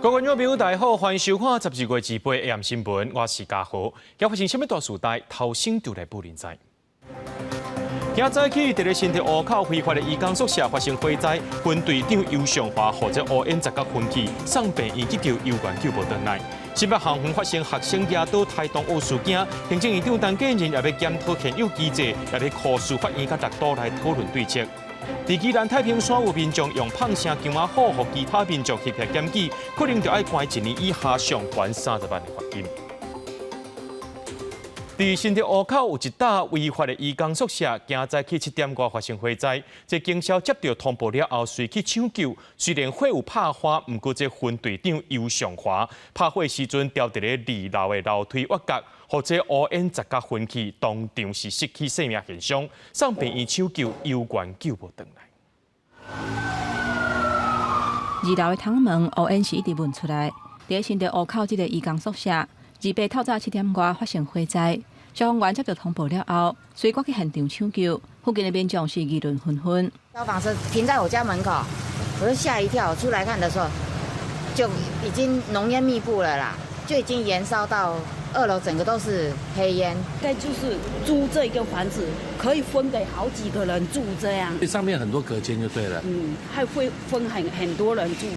各位朋友，大家好，欢迎收看12月2日 AM 新闻，我是嘉豪。今发生什么大事代？头先就来报人知。今早起，伫咧新竹湖口非法的移工宿舍发生火灾，分队长尤尚华或者乌烟十角分去，送病院急救有关救无回来。新北航园发生学生压倒台东学事件，行政院长陈建仁也要检讨现有机制，也要考司法院甲六都来讨论对策。在宜兰太平山有民众用胖声姜仔唬互其他民众合协检举，可能就要关1年以下上悬30万的罚金。在新竹湖口有一搭违法的移工宿舍，今早起7点多发生火灾。这警消接到通报了后，随去抢救。虽然火有拍花，不过这分队长尤尚华拍火时阵掉伫咧2楼的楼梯挖角，或者乌烟十角分去，当场是失去生命现象。送病院抢救，有关救无回来。2楼的窗门乌烟是一直闻出来。在新竹湖口这个移工宿舍，28透早7点多发生火灾。消防员接到通报了后，随赶去现场抢救，附近的民众是议论纷纷。消防车停在我家门口，我就吓一跳，出来看的时候，就已经浓烟密布了啦，就已经延烧到2楼，整个都是黑烟。该就是租这一个房子，可以分给好几个人住这样。上面很多隔间就对了。还会分很多人住。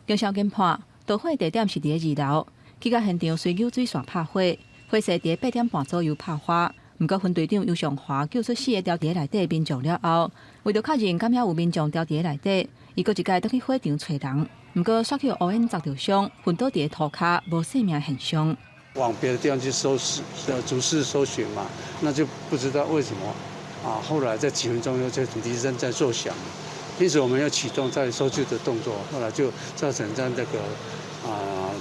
警消研判，导火地点是伫2楼，去到现场随有水线拍火。火势伫8点半左右爆发，不过分队长尤尚华救出4个掉伫内底民众了后，为着确认敢遐有民众掉伫内底，伊搁一届倒去火场找人，不过刷去乌烟砸着伤，昏倒伫涂骹，无生命现象。往别的地方去逐室搜寻嘛，那就不知道为什么啊。后来在几分钟后，这土地声在作响，因此我们要启动在搜救的动作，后来就造成这个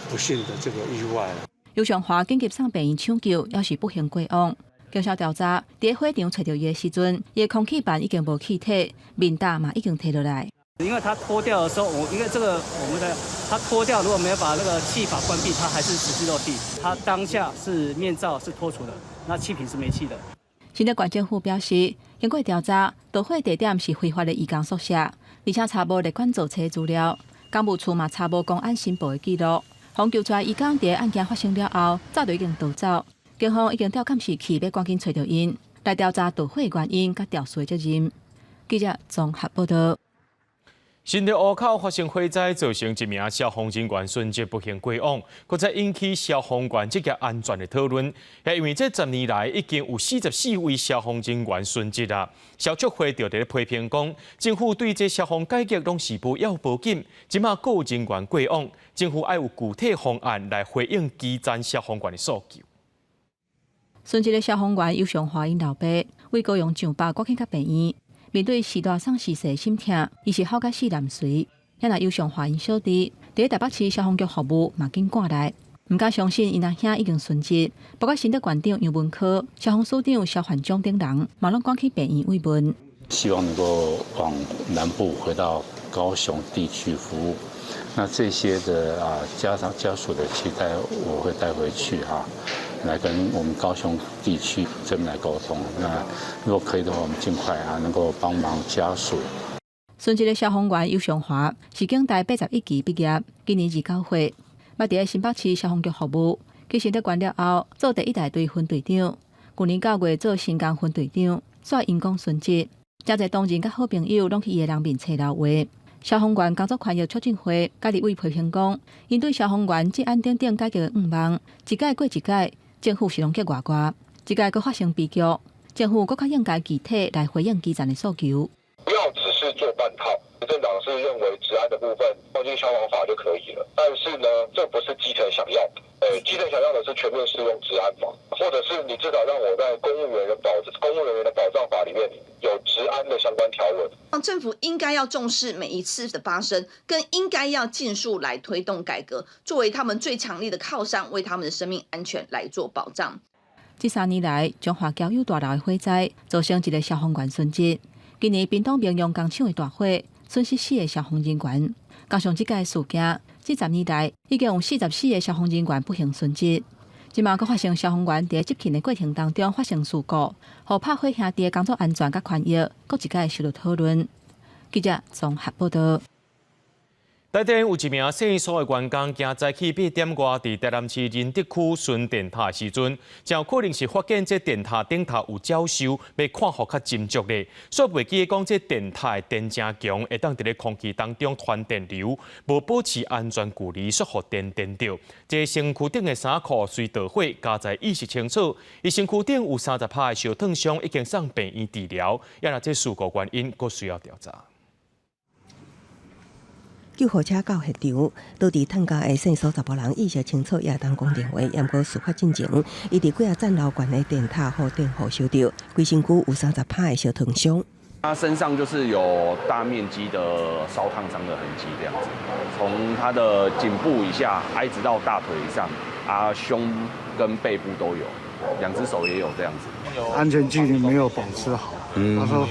不幸的这个意外了。尤尚华紧急送病院抢救，要是不幸过往。警消调查，伫火场找到伊的时阵，伊的空气板已经无气体，面罩嘛已经摕落来。因为它脱掉的时候，因为这个它脱掉，如果没有把那个气阀关闭，它还是持续落地。它当下是面罩是脱除的，那气瓶是没气的。新竹县政府表示，经过调查，导火地点是非法的移工宿舍，而且查无列管造车资料，公务处嘛查无公安申报的记录。防救出来移工在案件发生了后，早就已经逃走。警方已经调监视器，要赶紧找到因，来调查导火原因甲调查责任。记者综合报道。新竹湖口发生火灾，造成1名消防人员瞬间不幸过往，搁再引起消防员职业安全的讨论。也因为这10年来已经有44位消防人员殉职啦。消促会就伫批评讲，政府对这消防改革拢是不要不紧，即马各有人员过往，政府要有具体方案来回应基层消防员的诉求。殉职的消防员尤尚华因老爸为高雄上北赶去甲病院。面对时大丧逝世心痛，伊是好甲死难随。也若尤尚华因小弟，伫台北市消防局服务嘛紧赶来，毋敢相信因阿兄已经殉职。包括新竹县长杨文科、消防署长萧焕章等人，嘛拢赶去病院慰问。希望能够往南部回到高雄地区服务。那这些的家属的期待，我会带回去来跟我们高雄地区这边来沟通。那如果可以的话，我们尽快能够帮忙家属。殉职的消防员尤尚华是警大81期毕业，今年29岁，捌伫新北市消防局服务。去新竹县了后，做第1大队分队长。去年9月做新工分队长，煞因公殉职。真侪同仁甲好朋友拢去伊的人面找留话。消防员工作权益促进会甲立委批评讲，因对消防员职安等等改革的愿望，一届过一届，政府是拢结外挂，一届佫发生悲剧，政府佫较应该具体来回应基层的诉求。不要只是做半套，执政党是认为治安的部分放进消防法就可以了，但是呢，这不是基层想要的。基层想要的是全面适用治安法，或者是你至少让我在公务人员的保障法里面有治安的相关条文。政府应该要重视每一次的发生，更应该要尽速来推动改革，作为他们最强力的靠山，为他们的生命安全来做保障。这3年来，中华交友大楼的火灾造成1个消防员殉职。今年屏东明阳工厂的大火，损失4个消防人员。加上这届事件，这10年来已经有44个消防人员不幸殉职。今嘛，佫发生消防员伫执勤的过程当中发生事故，互拍火兄弟的工作安全甲权益，佫一届受到讨论。记者综合报道。台电有一名生所的员工，今早起8点外，伫台南市仁德区巡电塔的时阵，真可能是发现这电塔顶头有鸟兽，要看互较斟酌咧。所以袂记得讲，这电塔的电正强，会当伫咧空气当中传电流，无保持安全距离，所互电电到。这身躯顶的衫裤随着火，加在意识清楚，伊身躯顶有30%的烧烫伤，已经送病院治疗。也若这事故原因，阁需要调查。救护车到现场，倒伫探家的姓苏查某人意识清楚，也当讲电话，也过事发进前，伊伫几啊层楼悬的电塔和电火烧着，规身躯有30%的烧烫伤。他身上就是有大面积的烧烫伤的痕迹，这样子，从他的颈部以下一直到大腿以上，胸跟背部都有，2只手也有这样子。安全距离没有保持好，他说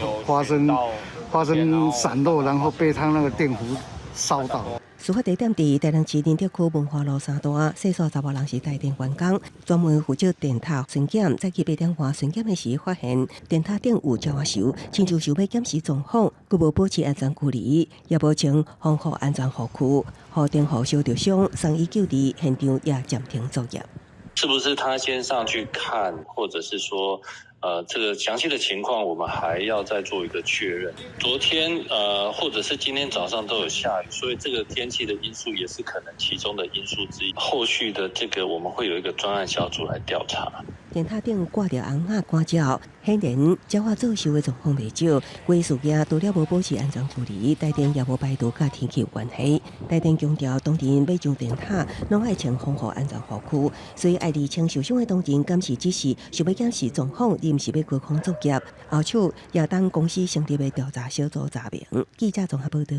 发生闪漏，然后被他那个电弧烧到。事发地点伫台南市仁德区文化路3段，姓苏查某人是台电员工，专门负责电塔巡检。早起8点外巡检的时，发现电塔顶有鸟兽，亲像想要检视状况，佮无保持安全距离，也无穿防护安全护具，互电火烧着伤，送医救治，现场也暂停作业。是不是他先上去看，或者是说？这个详细的情况我们还要再做一个确认。昨天或者是今天早上都有下雨，所以这个天气的因素也是可能其中的因素之一。后续的这个我们会有一个专案小组来调查。电塔顶挂着红仔杆照，显然鸟仔造寿的状况袂少。规事件除了无保持安全距离，台电也无排除甲天气有关系。台电强调，当人要上电塔，拢爱穿防护安全护具，所以爱伫穿受伤的当人监视指示，想要检视状况，毋是要隔空作业。后手也当公司成立的调查小组查明。记者综合报道。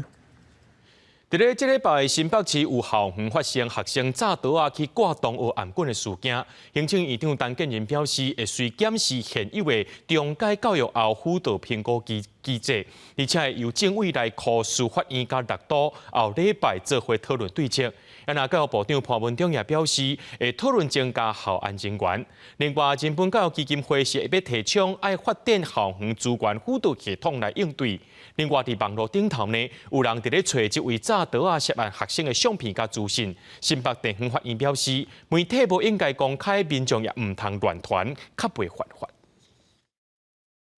伫咧这礼拜，新北市有校园发生学生炸刀去挂同学颔棍的事件。行政院长陈建仁表示，会随检视现有的中介教育后辅导评估机制，而且由政委来考司法院甲6都后礼拜做伙讨论对策。那教育部长潘文忠也表示，会讨论增加校安人员。另外，人本教育基金会是要提倡爱发展校园资源辅导系统来应对。另外，伫网络顶头呢，有人伫咧找这位炸刀涉案学生的相片甲资讯。新北地方法院表示，媒体无应该公开，民众也唔通乱传，较袂犯法。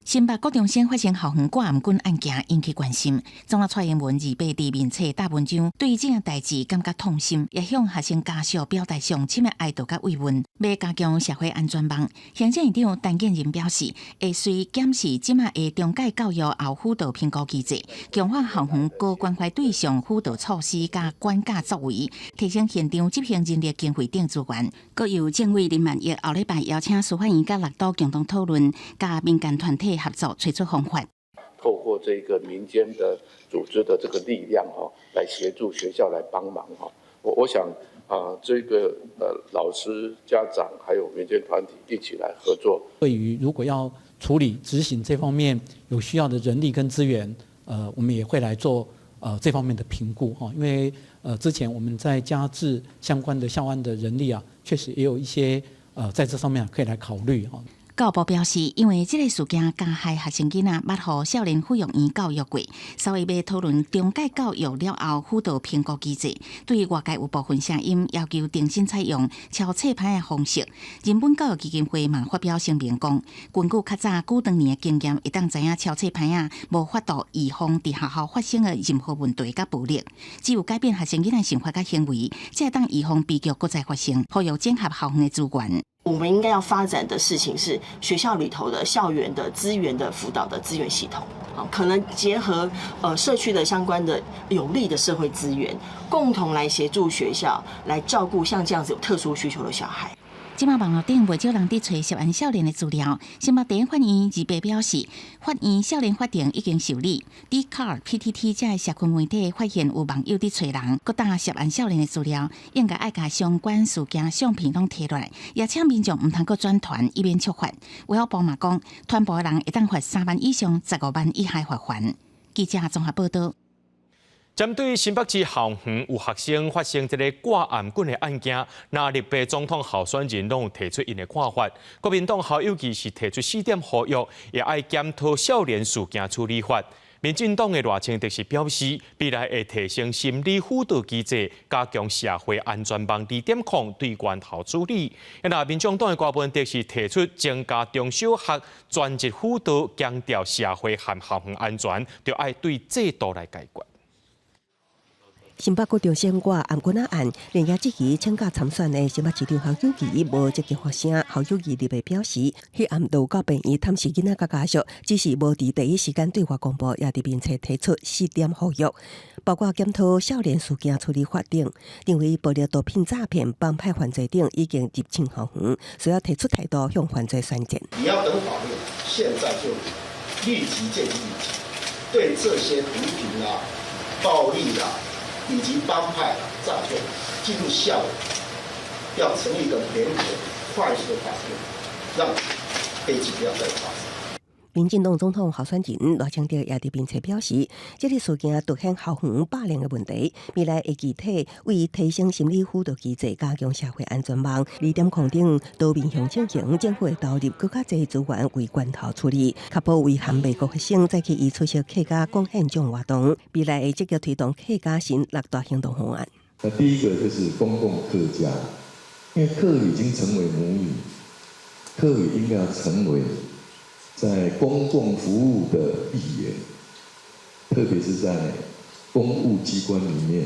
新北高中生发生校园挂颔棍案件引起关心，总统蔡英文28日面册大文章，对这件代志感觉痛心，也向学生家属表达上深的哀悼甲慰问。要加强社会安全网，行政院长陈建仁表示，会随检视即卖的中介教育后辅导评估机制，强化校园高关怀对象辅导措施甲管教作为，提升现场执行人力经费等资源。各由政委林万益后礼拜邀请司法院甲6都共同讨论，甲民间团体合作推出方法，透过这个民间的组织的这个力量来协助学校来帮忙我想这个老师、家长还有民间团体一起来合作。对于如果要处理执行这方面有需要的人力跟资源，我们也会来做这方面的评估因为之前我们在加治相关的校安的人力确实也有一些在这上面可以来考虑教育部表示，因为这个事件加害学生囡仔捌予少年抚养院教育过，稍微要讨论中介教育了后辅导评估机制。对于外界有部分声音要求重新采用抄册牌的方式，人本教育基金会嘛发表声明讲，根据较早久长年的经验，会当知影抄册牌无法度预防伫学校发生的任何问题甲暴力，只有改变学生囡仔想法甲行为，才会当预防悲剧搁再发生，呼吁整合校园的资源。我们应该要发展的事情是学校里头的校园的资源的辅导的资源系统，可能结合社区的相关的有利的社会资源，共同来协助学校来照顾像这样子有特殊需求的小孩。即马网络顶袂少人伫找涉案少年的资料。新北地院法院28表示，法院少年法庭已经受理。Dcard、PTT 这社群媒体发现有网友伫找人，各打涉案少年的资料，应该爱甲相关事件相片拢摕落来，也请民众毋通阁转传，以免触法。卫生部嘛讲，传播的人会当罚3万以上15万以下罚款。记者综合报道。针对新北市校园有学生发生这个挂颔棍的案件，那立法总统候选人拢有提出因的看法。国民党好尤其是提出4点呼吁，也爱检讨少年事件处理法。民进党的赖清德是表示，未来会提升心理辅导机制，加强社会安全网2.0对源头处理。那民众党的高本德是提出增加中小学专职辅导，强调社会和校园安全，就要对制度来解决。新北高中选举暗棍案，连夜即期请假参选的新北市长侯友宜无积极发声。侯友宜特别表示，迄暗都到病院探视囡仔甲家属，只是无伫第一时间对外公布，也伫面册提出4点呼吁，包括检讨少年事件处理法定，认为暴力毒品诈骗、帮派犯罪等已经入侵校园，需要提出态度向犯罪宣战。你要等法律现在就立即建议对这些毒品啊、暴力啊。以及帮派诈骗进入校园，要成立一个联合、快速的法庭，让悲剧不要再发生。民进党总统候选人赖清德也伫面册表示，这个事件凸显校园霸凌的问题，未来会具体为提升心理辅导机制、加强社会安全网2.0等多面向进行，政府会投入更加侪资源为源头处理，确保为含美国学生再去以出席客家贡献奖活动，未来会积极推动客家新6大行动方案。那第一个就是公共客家，因为客语已经成为母语，客语应该要成为在公共服务的语言，特别是在公务机关里面。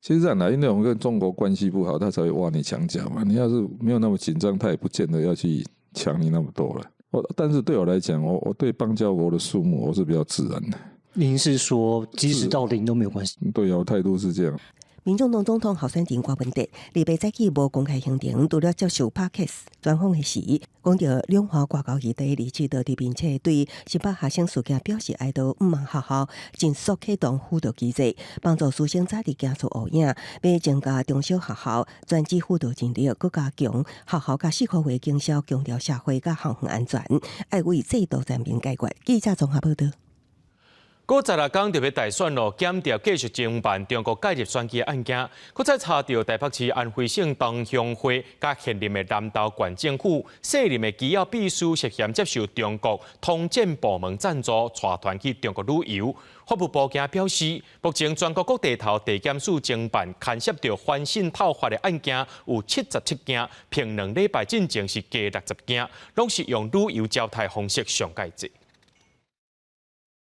其实这样啦，因为我们跟中国关系不好，他才会挖你墙角嘛。你要是没有那么紧张，他也不见得要去抢你那么多了。但是对我来讲，我对邦交国的数目我是比较自然的。您是说，即使到0都没有关系？对啊，我态度是这样。民众党总统候选人郭文哲礼拜早起无公开行程，除了接受 Podcast 专访的时，讲到两华挂钩议题，而且到伫并且对新北学生事件表示哀悼，毋望学校尽速启动辅导机制，帮助师生早日走出黑影，要增加中小学校专职辅导人力，搁加强学校甲4个月经销，强调社会甲校园安全，爱为制度全面解决。记者综合报道。过16天就要大选咯，检调继续侦办中国介入选举案件，搁再查到台北市安徽省东乡会甲现任的南投县政府卸任的机要秘书涉嫌接受中国通建部门赞助，带团去中国旅游。法务部件表示，目前全国各地头地检署侦办牵涉到反渗透法的案件有77件，平2礼拜进前是加60件，拢是用旅游交代方式上介济。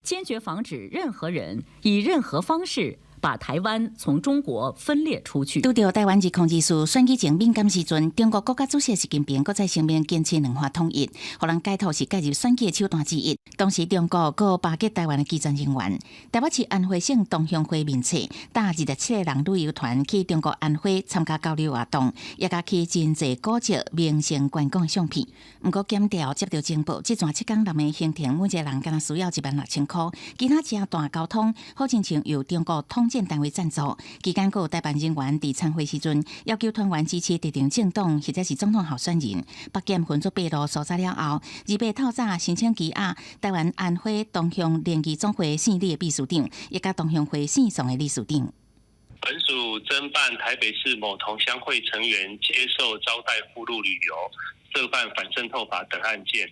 坚决防止任何人以任何方式把台湾从中国分裂出去。拄到台湾及控制署选举前敏感时阵，中国国家主席习近平搁再声明坚持两化统一，互人解读是介入选举的手段之一。当时中国搁巴结台湾的基层人员，台北市安徽省东乡会面册带27个人旅游团去中国安徽参加交流活动，也甲去真济古迹名胜观光相片。不过检调接到情报，这段7天6夜行程，每一个人敢若需要16000块，其他正大交通好亲像由中国通建单位赞助。期间还有代办人员伫参会时阵要求团员支持特定政党或者是总统候选人。北检分组披露搜查了后，2透早申请羁押台湾安徽东乡联谊总会县里的秘书长，也甲东乡会县上的理事长。本署侦办台北市某同乡会成员接受招待赴陆旅游、涉犯反渗透法等案件，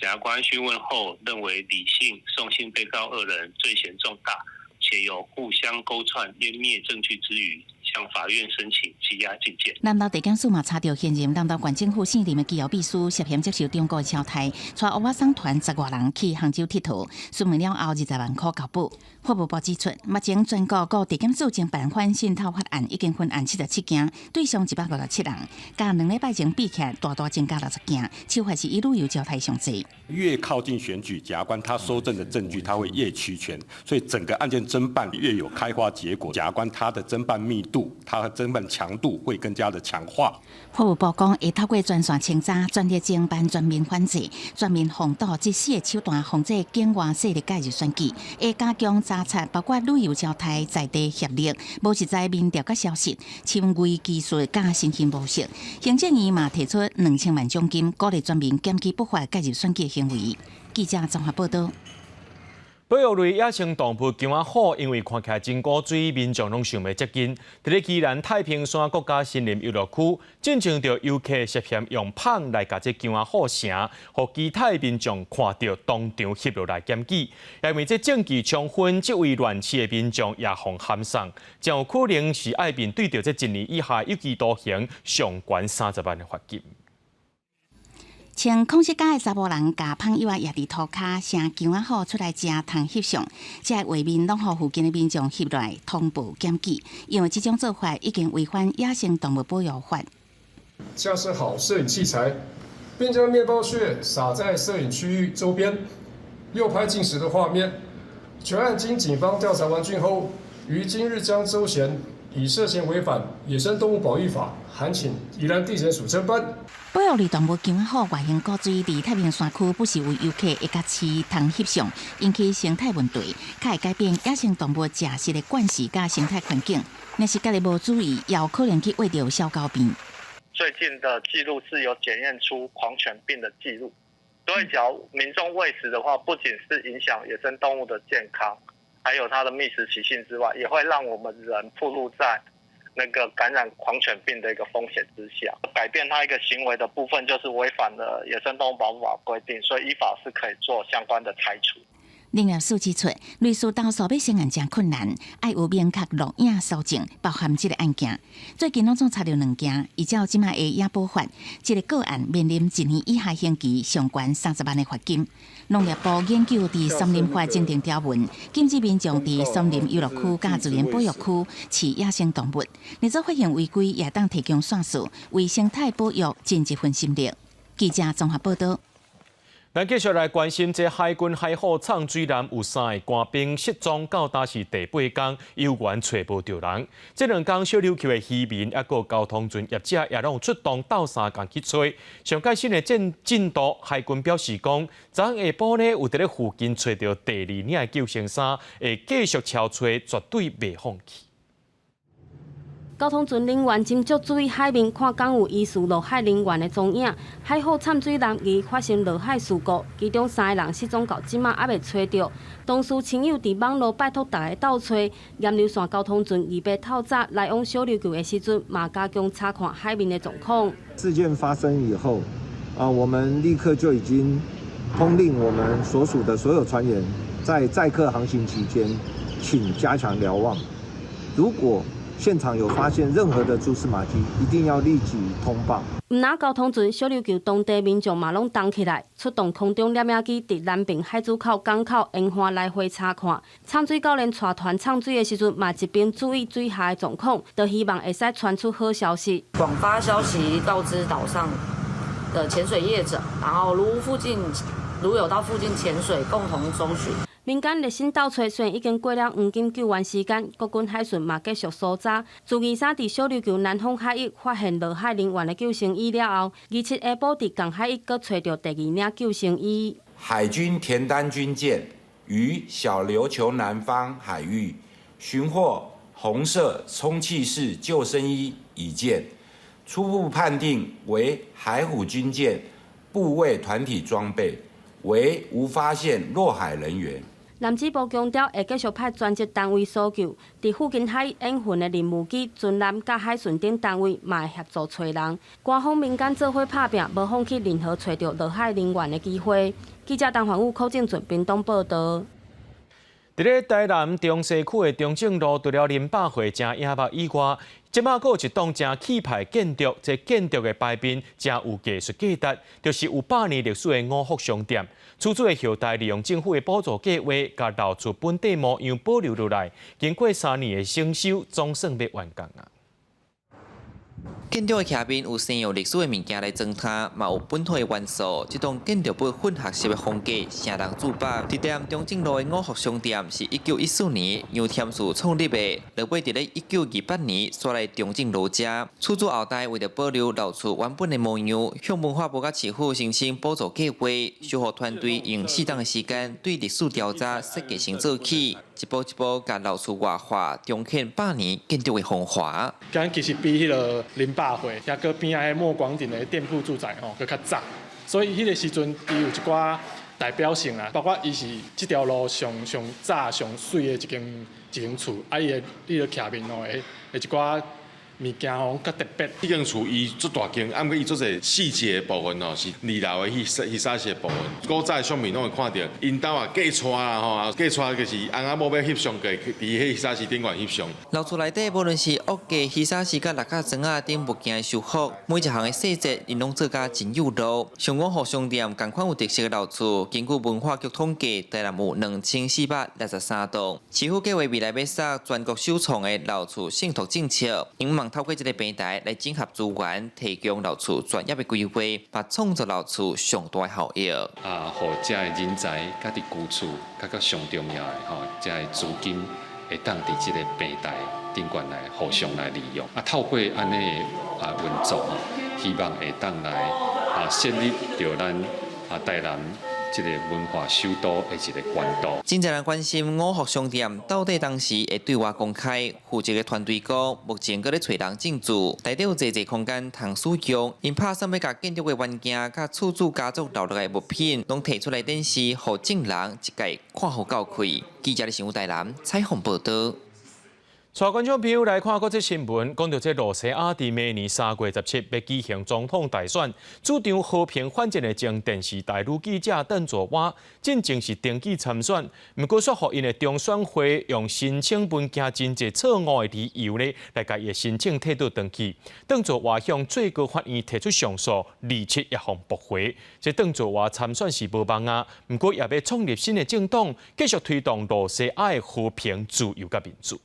检察官讯问后认为李姓、宋姓被告2人罪嫌重大，且有互相勾串、湮灭证据之余，向法院申请羁押禁见。南投地检署嘛查到现任南投县政府县里的机要秘书涉嫌接受中国的招待，带欧巴桑团10多人去杭州佚佗，询问了后20万块交保。法务部指出，目前全国各地检署侦办反渗透法案已经分案77件，对象167人，甲2礼拜前比起来大增加60件，手法是以旅游交代上济。越靠近选举，检察官他收证的证据他会越齐全，所以整个案件侦办越有开花结果，检察官他的侦办密度、他的侦办强度会更加的强化。法务部讲，会透过专线清查、专业侦办、全面反制、全面防堵这4个手段，防止境外势力介入选举，会加强查察，包括旅游交代、在地协力、无实在民调甲消息、侵违技术甲新型模式。行政院嘛提出2000万奖金，鼓励全民检举不法介入选举行为。记者综合报道。保育类野生动物姜仔虎，因为看起来真古锥，民众拢想要接近。伫咧宜兰太平山国家森林游乐区，进前着游客涉嫌用棒来甲这姜仔虎绳，互其他民众看到当场翕落来检举。因为这证据充分，这位乱刺的民众也互喊送，将有可能是爱面对着这1年以下有期徒刑、上悬30万的罚金。穿空色甲的查某人，甲胖友也伫涂骹生姜仔虎出来食通翕相，这画面拢互附近的民众翕来通报检举，因为这种做法已经违反野生动物保育法。架设好摄影器材，并将面包屑撒在摄影区域周边，诱拍进食的画面。全案经警方调查完竣后，于今日将周贤以涉嫌违反野生动物保育法，函请宜兰地检署侦办。保育类动物姜仔虎外形古锥，伫太平山区不时有游客会甲饲通翕相，引起生态问题，较会改变野生动物食食的惯势甲生态环境。若是家己无注意，也有可能去喂到小高病。最近的记录是有检验出狂犬病的记录，所以只要民众喂食的话，不仅是影响野生动物的健康，还有它的觅食习性之外，也会让我们人暴露在那个感染狂犬病的一个风险之下。改变它一个行为的部分，就是违反了野生动物保护法规定，所以依法是可以做相关的裁处。另外，数指出，类似投诉要成案真困难，要有明确录影搜证，包含这个案件。最近拢总查到2件，依照即卖的野保法，这个个案面临1年以下刑期，上悬30万的罚金。农业部研究伫森林法制定条文，禁止民众伫森林游乐区甲自然保育区饲野生动物。若做发现违规，也当提供线索，为生态保育尽一份心力。记者综合报道。咱继续来关心，这海军海虎藏水艦有3个官兵失踪，到达是第8天，有缘找无到人。这2天小琉球的渔民也个交通船业者也拢出动斗3天去找。上届新的进度，海军表示讲，昨下晡呢有伫咧附近找到第2领的救生衫，会继续超找，绝对袂放弃。交通船人员斟酌注意海面，看港有疑似落海人员的踪影。海虎掺水舰已发生落海事故，其中3个人失踪到即马还未找到。同事亲友伫网络拜托大家斗找。盐流线交通船200透早来往小琉球的时阵，嘛加强查看海面的状况。事件发生以后，我们立刻就已经通令我们所属的所有船员，在载客航行期间，请加强瞭望。如果现场有发现任何的蛛丝马迹，一定要立即通报。毋拿交通船，小琉球当地民众嘛拢动起来，出动空中摄影机伫南平海珠口港口沿岸来回查看。呛水教练带团呛水的时阵，嘛一边注意水下的状况，就希望会使传出好消息。广发消息告知岛上的潜水业者，然后如有到附近潜水，共同搜寻。民间热心斗找，虽然已经过了黄金救援时间，国军海巡嘛继续搜查。自23伫小琉球南方海域发现落海人员的救生衣了后，27下晡伫港海域搁找到第2领救生衣。海军田单军舰于小琉球南方海域寻获红色充气式救生衣1件，初步判定为海虎军舰部位团体装备，为无发现落海人员。南指部强调，会继续派专职单位搜救，伫附近海演训的任务机、军舰甲海巡等单位嘛会协助找人。官方民间做伙拍拼，无放弃任何找到落海人员的机会。记者陈环宇、柯正准屏东报道。伫咧台南中西区的中正路，除了林百货正影目以外，即马阁有一栋正气派建筑，这建筑的牌面正有艺术价值，就是有100年历史的五福商店。出租的后代利用政府的补助计划，甲留出本地模样保留落来。经过3年的整修，总算要完工啊！建筑的下面有西洋历史的物件来装它，嘛有本土的元素。这栋建筑物混合式的风格，相当自拔。伫店中正路的五福商店是1914年杨添树创立的，落尾伫咧1928年刷来中正路遮。出租后代为了保留留出原本的模样，向文化部甲市府申请补助计划，修复团队用适当的时间对历史调查设计成做起，一步一步甲留出外化，重现100年建筑的风华。咱其实比迄个林百货，也搁边仔迄莫广顶的店铺住宅吼，搁较早。所以迄个时阵，伊有一寡代表性啦，包括伊是这条路上早上水的一间厝，伊个徛面哦，会一寡物件哦，较特别。这间厝伊足大间，啊，毋过伊做侪细节的部分哦，是二楼的迄沙些部分。古早的相片拢会看到，因兜啊嫁娶啦吼，嫁娶就是翁仔某要翕相，伫迄沙时顶悬翕相。楼厝内底无论是屋架、戏沙时甲六角砖啊等物件的修复，每一项的细节，因拢做甲真有路。上港互商店同款有特色的楼厝，根据文化局统计，台南有2463栋。市府计划未来要设全国首创的楼厝信托政策，因望透过这个平台来整合资源，提供楼厝专业的规划，把创造楼厝上大效益。互遮的人才，甲伫居厝，甲上重要的吼，遮的资金会当伫这个平台顶悬来互相来利用。透过安尼的运作吼，希望会当来建立着咱台南这个文化首都的一个管道。真侪人关心五福商店到底当时会对外公开。负责的团队讲，目前搁咧找人进驻，内底有侪空间通使用。因拍算要甲建筑的元件、甲厝主家族留落来物品，拢摕出来展示，互众人一概看好教开。记者咧新闻台南采访报道。带观众朋友来看国际新闻，讲到这罗西亚伫明年3月17要举行总统大选，主张和平反战的前电视台女记者邓卓华，正正是登记参选，不过说互因的中选会用申请文件真侪错误的理由呢，来甲伊的申请退倒登记。邓卓华向最高法院提出上诉，27也互驳回。这邓卓华参选是无望啊，不过也要创立新的政党，继续推动罗西亚的和平、自由甲民主。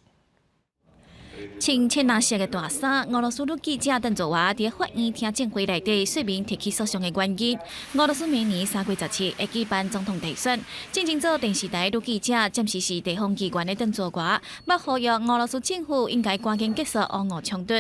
穿浅蓝色的大衫，俄罗斯女记者邓卓华伫法院听证会内底说明提起诉讼的原因。俄罗斯明年3月17会举办总统大选，正正做电视台女记者，暂时是地方机关的邓卓华，要呼吁俄罗斯政府应该赶紧结束俄乌冲突。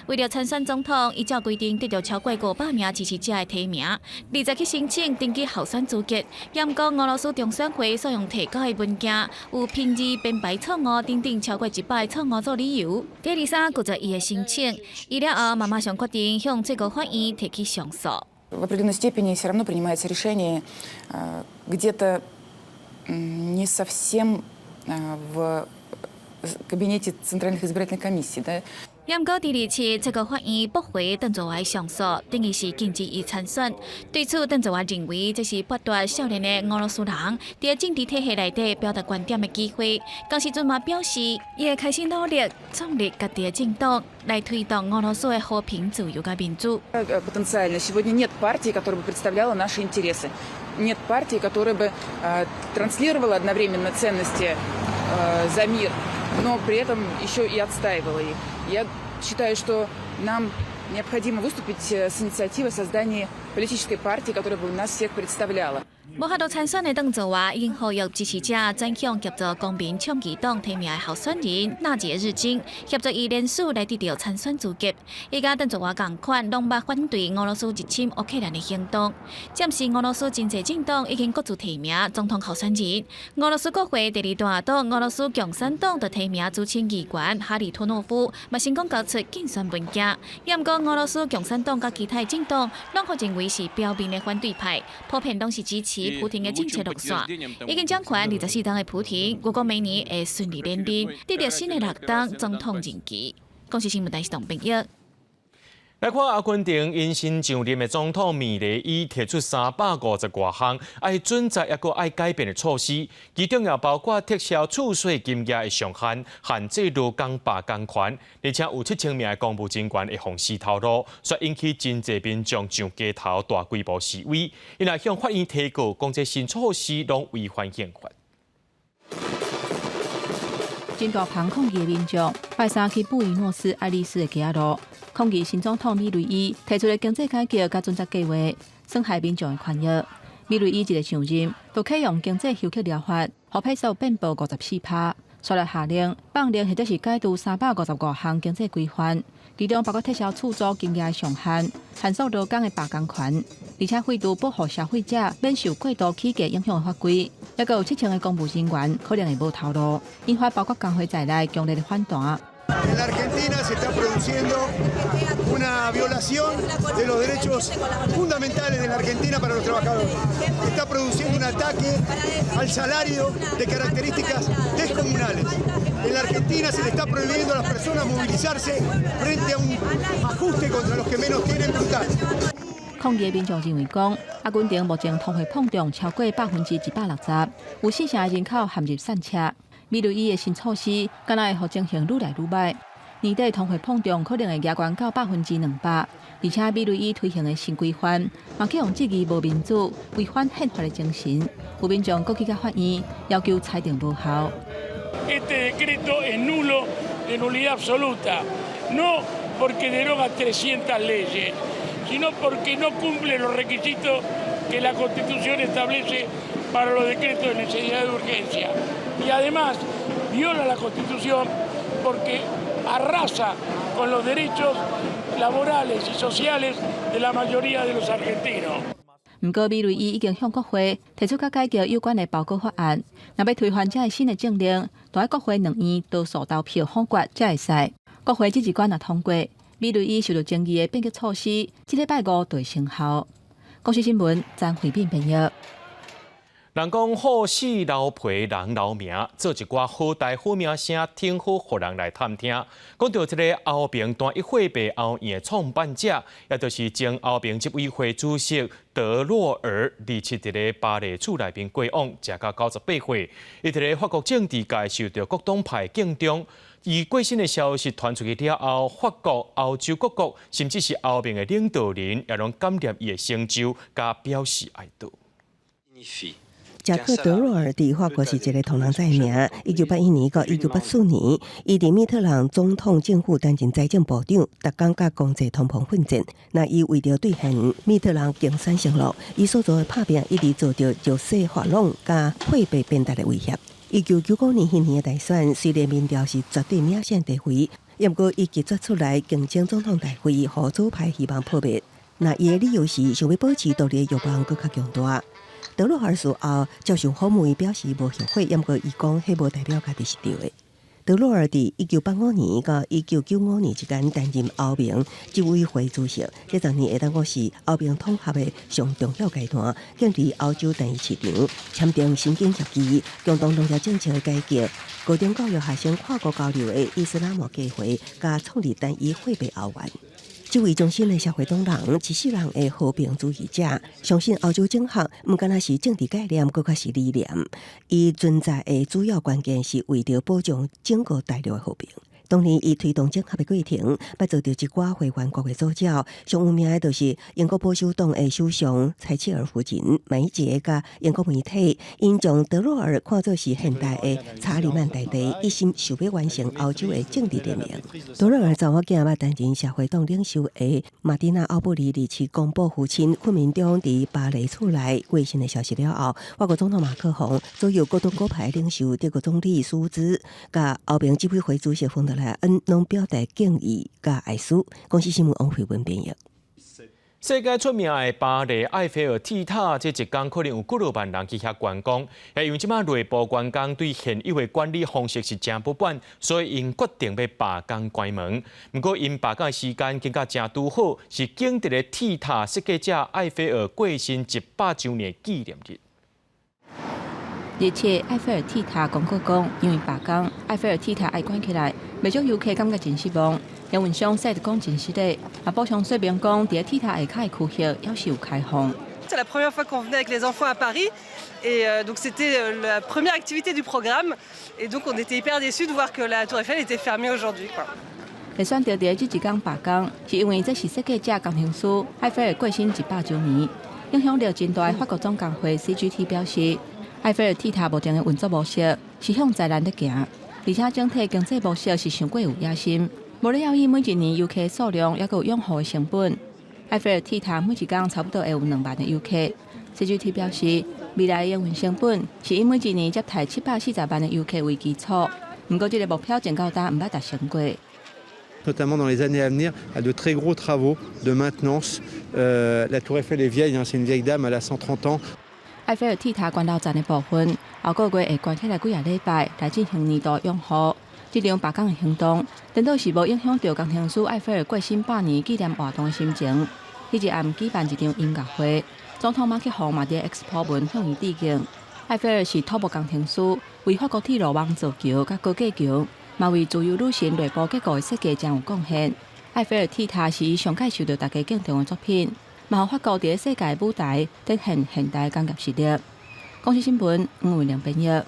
为了参选总统，依照规定得到超过500名支持者的提名，20去申请登记候选资格。验过俄罗斯中选会所用提交的文件，有偏字、编排错误等等超过100错误做理由。第23拒绝伊的申请，伊了后马上决定向最高法院提起上诉。В определенной степени все равно принимается решение где-то не совсем в кабинете Центральных избирательных комиссий, да. 验过第2次，最高法院驳回邓卓华上诉，等于是禁止伊参选。对此，邓卓华认为这是剥夺少年的俄罗斯人在政治体系内底表达观点的机会。当时阵嘛表示，伊会开始努力创立家己的政党，来推动俄罗斯的和平、自由甲民主。Потенциально сегодня нет партии, которая бы представляла наши интересы, нет партии, которая бы транслировала одновременно ценности за мир, но при этом еще и отстаивала их. Я считаю, что нам необходимо выступить с инициативой создания политической партии, которая бы нас всех представляла. 无法度参选的邓卓华，因呼吁支持者转向协助公民倡议党提名的候选人纳杰日经，协助伊联署来得到参选资格。伊甲邓卓华同款，拢捌反对俄罗斯入侵乌克兰的行动。暂时俄罗斯真济政党已经各自提名总统候选人。俄罗斯国会第2大党俄罗斯共产党的提名主请议员哈里托诺夫，嘛成功交出竞选文件。验过俄罗斯共产党甲其他政党，拢可认为是表面的反对派，普遍拢是支持普廷的政策落线，已经掌权24党的普廷，如果明年会顺利连任，得到新的6党总统任期。公视新闻台是董炳耀。来看阿根廷因新上任的总统米雷伊提出350多项爱准则，也个爱改变的措施，其中也包括撤销储税金额的上限、限制劳工罢工权，而且有7000名的公务人员会封死头路，所以引起真济民众上街头大规模示威，因来向法院提告，讲这新措施拢违反宪法。真大旁抗议的民众拜三去布宜诺斯艾利斯的街路，抗议新总统米雷伊提出的经济改革甲准则计划，损害民众的权益。米雷伊一个上任，就启用经济休克疗法，互配数遍布54趴，刷来下令放令或者是改读355项经济规范，其中包括撤销厝租金额上限、限缩劳工的罢工权，而且废除保护消费者免受过度起价影响的法规。也有7000个公务人员可能会无头路，引发包括工会在内强烈的反弹。En la Argentina se está produciendo una violación de los derechos fundamentales de la Argentina para los trabajadores. Se está produciendo un ataque al salario de características descomunales. En la Argentina se le está prohibiendo a las personas movilizarse frente a un ajuste contra los que menos tienen brutal. 抗议的民众认为讲，稳定目前通货膨胀超过160%，有4成的人口陷入散车。美瑞伊的新措施，敢若会互情形愈来愈歹。年底通货膨胀可能会压悬到200%，而且美瑞伊推行的新规范，嘛去用质疑无民主、违反宪法的精神。有民众搁去甲法院要求裁定无效。Este decreto es nulo de nulidad absoluta, no porque deroga 300 leyes, sino porque no cumple los requisitos que la Constitución establece para los decretos de necesidad de urgencia. Y además viola la Constitución porque arrasa con los derechos laborales y sociales de la mayoría de los argentinos. 不过，美瑞伊已经向国会提出甲改革有关的报告法案，若要推翻这个新的政令，就要国会2院多数投票否决才会使。国会这一关若通过，美瑞伊受到争议的变革措施，这礼拜5就会生效。公司新闻张惠敏编译。人讲好死留皮，人留名，做一寡好代好名声，挺好，互人来探听。讲到这个后平单一会白后院的创办者，也就是前后平执委会主席德洛尔，27伫个巴黎厝内面过往，食到98岁。伊伫个法国政治界受到各党派敬重。而过身的消息传出去了后，法国、欧洲各国，甚至是后面的领导人，也拢感念伊的成就，加表示哀悼。贾克·德洛尔伫法国是一个同人在名。1981年到1984年，伊伫密特朗总统政府担任财政部长，逐工甲经济通膨奋战。那伊为着兑现密特朗竞选承诺，伊所做的拍拼一直遭到弱势法郎甲配备变大的威胁。1999年迄年的大选，虽然民调是绝对领先地位，也不过伊决出来竞争总统大会，互左派希望破灭。那伊的理由是想要保持独立的欲望更较强大。德洛尔事后接受访问，表示无后悔，也毋过伊讲，迄无代表家己是对的。德洛尔伫1985年到1995年之间担任欧盟执委会主席，这10年会当讲是欧盟统合的上重要阶段，建立欧洲单一市场，签订新经协议，共同农业政策的改革，高中教育学生跨国交流的伊斯兰姆计划，加创立单一货币欧元。这位忠心的社会党人，一世人的和平主义者，相信欧洲政客唔单单是政治概念，更加是理念。伊存在的主要关键是为了保障整个大陆的和平。当年伊推动整合的过程，捌遭到一寡会员国的阻止，上有名的就是英国保守党的首相柴契尔夫人、梅杰甲英国媒体，因将德洛尔看作是现代的查理曼大帝，一心想要完成欧洲的政治联盟。德洛尔查某囝捌担任社会党领袖的马蒂娜·奥布里27公布父亲昆明中伫巴黎厝内过身的消息了后，法国总统马克宏左右各党各派领袖德国总理舒兹，甲欧盟执委会主席冯德莱恩拢表达敬意甲哀思。公司新闻王慧文编译。世界出名的巴黎埃菲尔铁塔，这一天可能有几落万人去遐观光。也因为即马内部员工对现有的管理方式是真不满，所以因决定要罢工关门。不过因罢工的时间更加真拄好，是景德的铁塔设计者埃菲尔过身100周年纪念日。而且埃菲尔铁塔公告讲，因为罢工，埃菲尔铁塔爱关起来，未少游客感觉真失望。新闻上说的讲真实的，也补充说明讲，伫铁塔下骹的区域也是有开放。C'est la première fois qu'on venait avec les enfants à Paris et donc c'était la première activité du programme et donc on était hyper déçus de voir que la Tour Eiffel était fermée aujourd'hui. 会选择伫这一天罢工，是因为这是设计者工程师埃菲尔过身100周年，影响了真大的法国总工会 CGT 表示，埃菲尔铁塔目前的运作模式是向灾难在行，而且整体经济模式是上过有野心。无了要以每一年游客数量，也有养护的成本。埃菲尔铁塔每一天差不多会有2万的游客。CGT 表示，未来的营运成本是以每一年接待740万的游客为基础。不过，这个目标真到达唔捌达成过。Notamment dans les années à venir, à de très gros travaux de maintenance. La Tour Eiffel est vieille, c'est une vieille dame, elle a 130 ans. 埃菲尔铁塔关到站的部分，后个月会关起来几个礼拜来进行年度养护。这场罢工的行动，颠倒是无影响到工程师艾菲尔过身100年纪念活动的心情。迄日暗举办一场音乐会，总统马克宏嘛伫 Expo 文向伊致敬。艾菲尔是土木工程师，为法国铁路网造桥甲高架桥，嘛为自由女神内部结构的设计真有贡献。艾菲尔铁塔是伊上届受到大家敬重的作品，嘛互法国伫世界舞台展现现代工业实力。公司新闻吴伟良编译。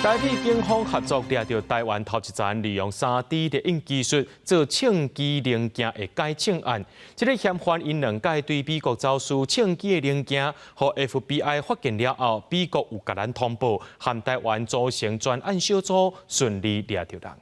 台美警方合作抓到台湾头一站利用3D 列印技术做枪机零件的改称案。这个嫌犯因2届对美国走私枪机的零件，和 FBI 发现了后，美国有甲咱通报，和台湾组成专案小组，顺利抓到人。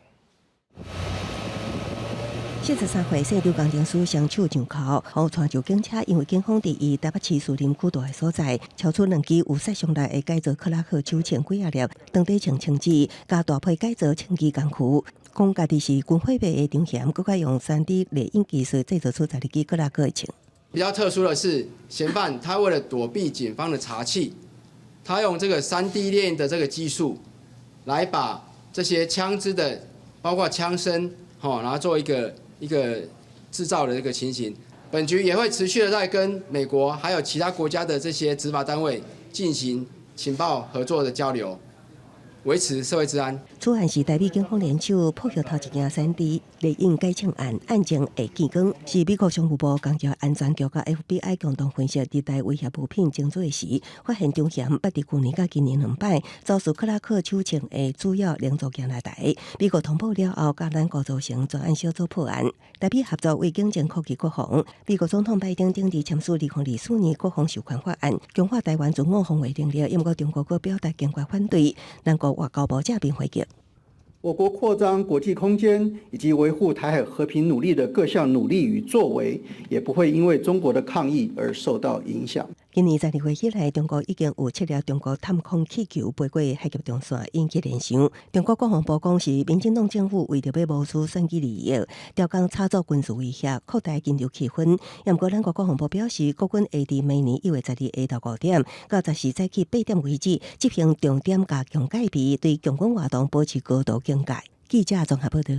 43岁姓刘工程师双手上铐，后传就警车，因为警方伫伊台北市树林区大的所在，超出2支有杀伤力的改造克拉克手枪几啊粒，当地穿枪支，加大批改造枪支工具。讲家己是军火备的长嫌，佮佮用3D 列印技术制造出12支克拉克的枪。比较特殊的是，嫌犯他为了躲避警方的查缉，他用这个3D 列印的这个技术，来把这些枪支的，包括枪身，然后做一个制造的这个情形。本局也会持续的在跟美国还有其他国家的这些执法单位进行情报合作的交流，维持社会治安。此案是台美警方联手破获头一件3D 列印改枪案，案情会见光，是美国商务部工业安全局甲 FBI 共同分析地带威胁物品侦做时，发现中嫌捌伫去年甲今年2摆走私克拉克手枪的主要零组件来台。美国通报了后，甲咱国组成专案小组破案，台美合作为警政科技国防。美国总统拜登顶日签署2024年国防授权法案，强化台湾自我防卫能力，因过中国国表达坚决反对，咱国外交部正面回击。我国扩张国际空间以及维护台海和平努力的各项努力与作为，也不会因为中国的抗议而受到影响。今年12月以来，中国已经有7粒中国探空气球飞过海峡中线，引起联想。中国国防部讲是，民进党政府为着要谋取选举利益，调工炒作军事威胁，扩大紧张气氛。不过，咱国国防部表示，国军会伫明年1月12日下午5点到14早起8点为止，执行重点加强戒备，对共军活动保持高度警戒。记者综合报道。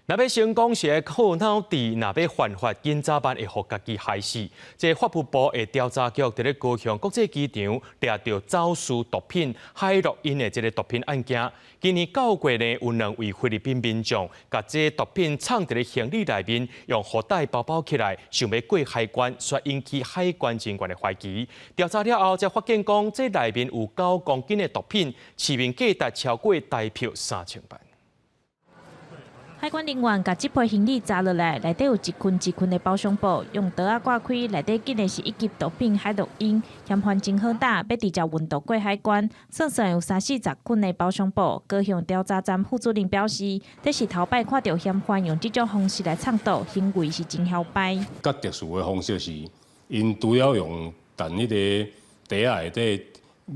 若要成功是靠脑智，若要犯法，紧早办会互家己害死。这法务部的调查局伫咧高雄国际机场抓到走私毒品海洛因的这个毒品案件。今年9月呢，有2位菲律宾民众把这毒品藏伫咧行李内面，用护带包包起来，想要过海关，却引起海关人员的怀疑。调查了后，才发现讲这内面有9公斤的毒品，市面价值超过台票3000万。海关人员把这批行李查落来，内底有一捆一捆的包装布，用刀仔刮开，内底竟然是一级毒品海洛因。嫌犯真好打，要直接运毒过海关。算算有30-40捆的包装布。高雄调查站副主任表示，这是头摆看到嫌犯用这种方式来藏毒，行为是真嚣摆。较特殊的方式是，因除了用但迄个袋仔内底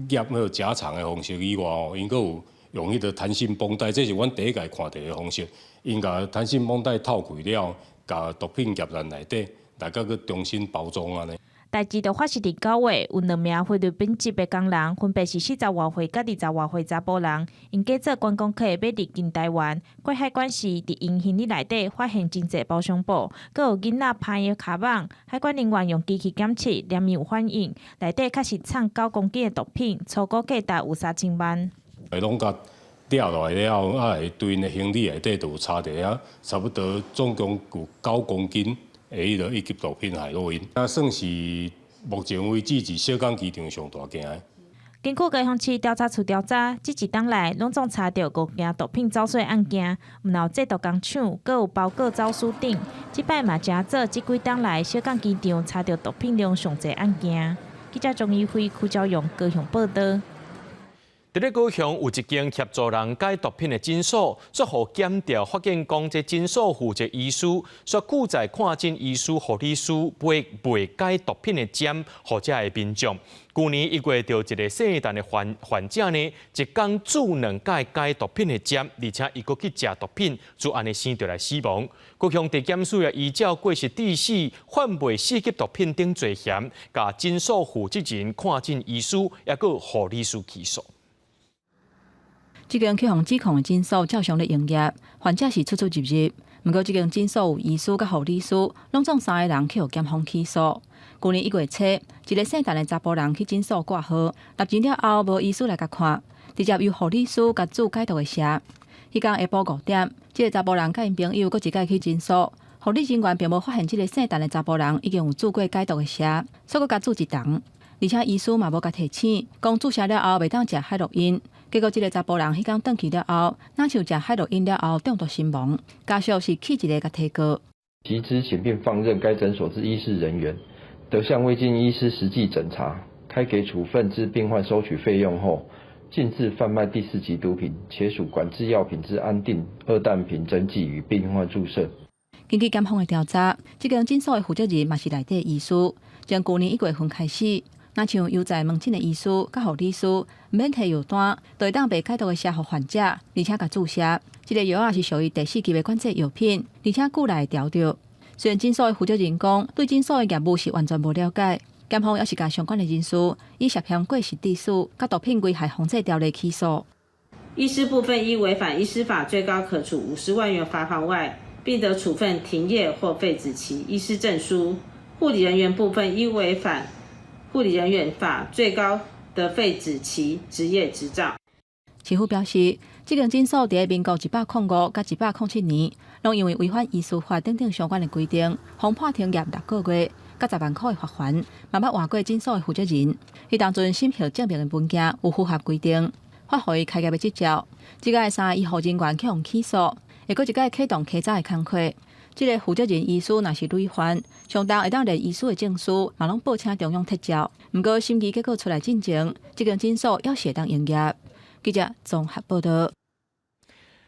夹迄个夹藏的方式以外，因阁有用迄个弹性绷带，这是阮第一届看到的方式。因甲弹性绷带套开了，甲毒品夹在内底，大家佮重新包装安尼。代志就发生伫9月，有2名菲律宾籍的工人，分别是40外岁甲20外岁查甫人，因假做观光客要入境台湾，过海关时伫因行李内底发现真侪包装布，佮有囡仔拍的卡网。海关人员用机器检测，连面有反应，内底确实藏9公斤的毒品，粗估价值有3000万。拢甲抓落来了后，会对因的行李内底就有查伫啊，差不多总共有9公斤的迄个一级毒品海洛因，算是目前为止伫小港机场上大件的。经过高雄市调查处调查，这一冬来拢总查到5件毒品走私案件，毋有制毒工厂，阁有包裹走私等。即摆嘛，正做这几冬来小港机场查到毒品量上侪案件。记者钟义辉、邱昭勇高雄报道。伫咧高雄有一间协助人解毒品的诊所，说互检调发现讲，这诊所负责医师说拒载看诊医师、护理师卖解毒品的针，或者的民众。去年1月，就一个姓陈的患者呢，一天煮2解解毒品的针，而且伊佫去食毒品，就安尼生着来死亡。高雄地检署也依照过失致死、贩卖4级毒品等罪嫌，甲诊所负责人、看诊医师也佫护理师起诉。这间去互指控的诊所照常咧营业，患者是出入。不过，这间诊所有医师甲护理师，拢总3个人去互检方起诉。去年1月初，一个姓陈的查甫人去诊所挂号，入诊了后无医师来甲看，直接由护理师甲煮解毒的蛇。迄天下晡5点，这个查甫人甲因朋友佫一解去诊所，护理人员并无发现这个姓陈的查甫人已经有煮过解毒的蛇，所以佫甲煮一重。而且医师嘛无甲提醒，讲注射了后袂当食海洛因。结果，这个查甫人迄天转去了后，哪像食海洛因了后中毒身亡。家属是起一个甲提告，即知情并放任该诊所之医事人员，得向未经医师实际诊查，开给处分之病患收取费用后，禁止贩卖第4级毒品，且属管制药品之安定、2氮平针剂与病患注射。根据检方的调查，这间诊所的负责人嘛是内底医师，从去年1月份开始。那像有在门诊的医师、甲护理师，唔免摕药单，就会当被解毒的蛇互患者，而且甲注射。这个药是属于第4级的管制药品，而且久来会调着。虽然诊所的负责人讲，对诊所的业务是完全无了解，检方也是甲相关的人士以涉嫌过失致死、甲毒品危害防治条例起诉。医师部分依违反医师法，最高可处50万元罚款外，并得处分停业或废止其医师证书。护理人员部分依违反护理人员法，最高得废止其职业执照。市府表示，这间诊所伫民国105甲107年，拢因为违反医师法等相关的规定，被判停业6个月，甲10万块的罚款，嘛捌换过诊所的负责人。伊当阵审核证明的文件有符合规定，发予伊开业的执照。即个3个医护人员去互起诉，会阁一个启动稽查的工课。这个负责人医师若是累犯，相当会当连医师的证书嘛拢报请中央撤销。不过审议结果出来进前，这间诊所要是会当营业。记者综合报道。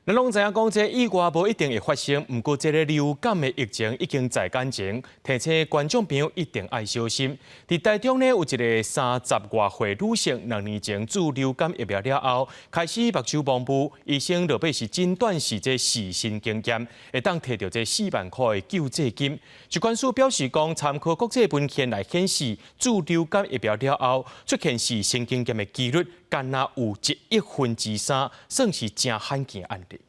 咱拢知影讲，这意外无一定会发生，不过这个流感的疫情已经在眼前，提醒观众朋友一定要小心。伫台中呢，有一个30多岁女性，2年前注流感疫苗了后，开始目睭蒙雾，医生落尾是诊断是这视神经炎，会当摕到这4万块的救济金。疾管署表示讲，参考国际文献来显示，注流感疫苗了后，出现视神经炎的几率，敢若有1/100,000，算是真罕见案例。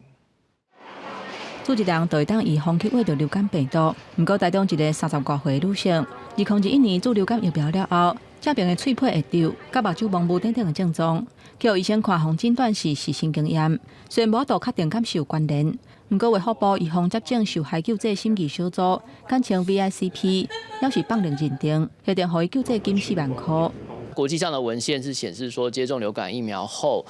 注一人就会当预防去患着流感病毒。不过，台中一个30多岁的女性，2021年注流感疫苗了后，这边的喙皮会皱、甲目睭蒙雾等等的症状，叫医生看后诊断是视神经炎。虽然无法度确定敢是有关联，不过为确保预防接种受害救济审议小组，简称 VICP， 要是放令认定，决定予伊救济金4万块。国际上的文献是显示说，接种流感疫苗后，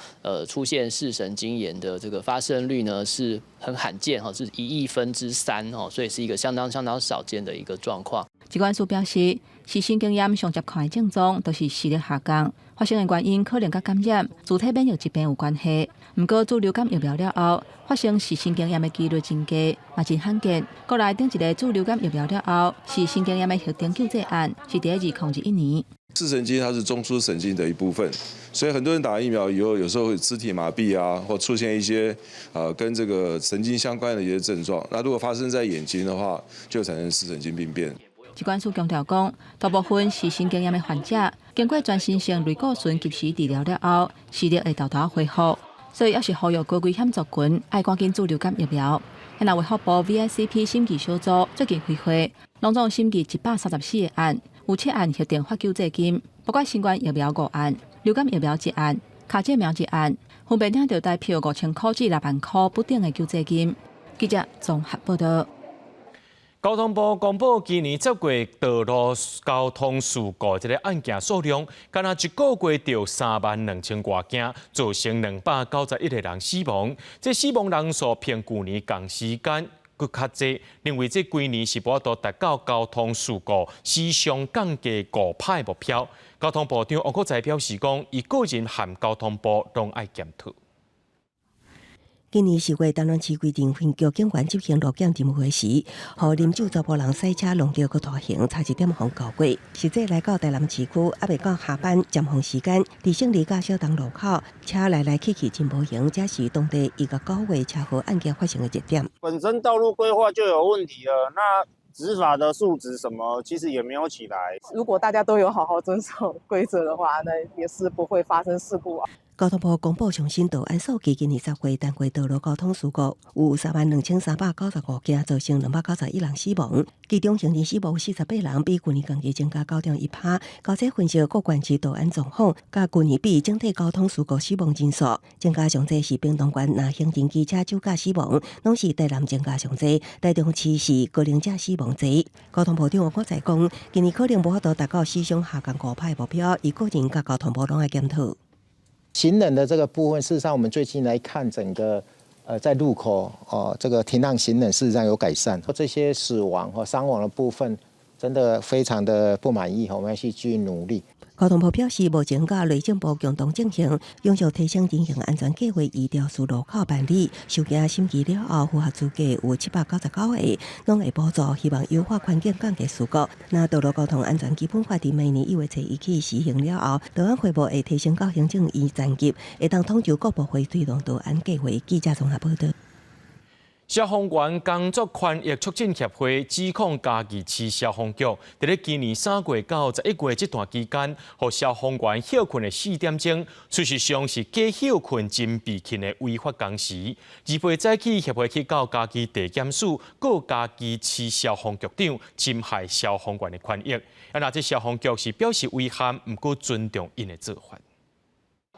出现视神经炎的这个发生率呢是很罕见哈，是1/3哦，所以是一个相当少见的一个状况。疾管署表示，视神经炎上接看的症状都是视力下降，发生的原因可能甲感染、自体免疫疾病有关系。不过，注流感疫苗了后，发生视神经炎的几率增加，嘛真罕见。国内顶一个注流感疫苗了后，视神经炎的核定救济案是第2021年。视神经它是中枢神经的一部分，所以很多人打疫苗以后，有时候会肢体麻痹啊，或出现一些跟这个神经相关的一些症状。那如果发生在眼睛的话，就产生视神经病变。疾管署强调讲，大部分视神经炎的患者，经过全身性类固醇及时治疗了后，视力会豆恢复。所以要是呼吁高危险族群，爱赶紧注流感疫苗。若为确保 VICP 审议小组最近开会，拢总审议134个案。有7案核定发救济金，包括新冠疫苗5案、流感疫苗1案、卡介苗1案，分别领到大票5000块至6万块不等的救济金。记者综合报道。交通部公布今年10月道路交通事故这个案件数量，敢若1个月就32000多件，造成291个人死亡。这死亡人数偏去年同时间佫较济，认为这几年是无法度达到交通事故时常降低5%的目标。交通部长王国材表示讲，伊个人和交通部拢爱检讨。今年4月，台南市规定分局警员执行路检巡回时，予啉酒查甫人赛车弄到个大刑，差1点方告过。实际来到台南市区，还未到下班尖峰时间，伫胜利甲小东路口，车来来去去真无行，这是当地1个9月车祸案件发生的热点。本身道路规划就有问题了，那执法的素质什么，其实也没有起来。如果大家都有好好遵守规则的话，那也是不会发生事故啊。交通部公布最新道安数据，今年10月单月道路交通事故有32395件，造成291人死亡，其中行人死亡48人，比去年同期增加9.1%。交叉分析各县市道安状况，甲去年比整体交通事故死亡人数增加上济是屏东县，那行人机车酒驾死亡，拢是台南增加上济，台中市是高龄者死亡济。交通部长王国材讲，今年可能无法度达到时常下降5%的目标，伊个人甲交通部拢爱检讨。行人的这个部分，事实上我们最近来看整个在路口这个停让行人事实上有改善，这些死亡和伤亡的部分真的非常的不满意，我们要去继续努力。交通部表示，目前甲内政部共同进行永续提升人行安全计划移调สู่路口办理，收件审议了后，符合资格有799个，拢会补助，希望优化环境降低事故。那道路交通安全基本法伫明年1月1日起施行了后，道安会部会提升到行政院层级，会当统筹各部会推动道安计划。记者综合报道。消防员工作权益促进协会指控嘉义市消防局，在今年3月到11月这段期间，予消防员休困的4点钟，事实上是假休困真备勤的违法工时。二月再起，协会去到嘉义地检署告嘉义市消防局长侵害消防员的权益。那这消防局是表示遗憾，唔过尊重因的做法。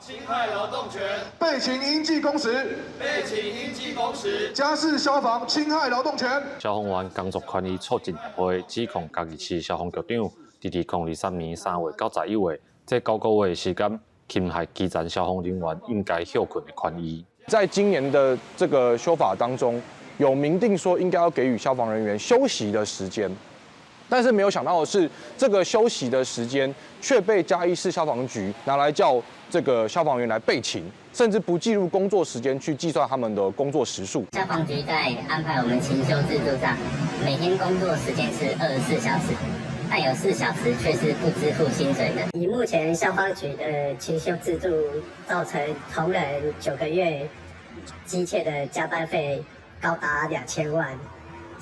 侵害劳动权，被请应记公时，家事消防侵害劳动权。消防员工作权益促进协会指控嘉义市消防局长伫2023年3月到11月这9个月时间，侵害基层消防人员应该休困的权益。在今年的这个修法当中，有明定说应该要给予消防人员休息的时间。但是没有想到的是，这个休息的时间却被嘉义市消防局拿来叫这个消防员来备勤，甚至不计入工作时间去计算他们的工作时数。消防局在安排我们勤休制度上，每天工作时间是24小时，但有4小时却是不支付薪水的。以目前消防局的勤休制度，造成同仁9个月机械的加班费高达2000万。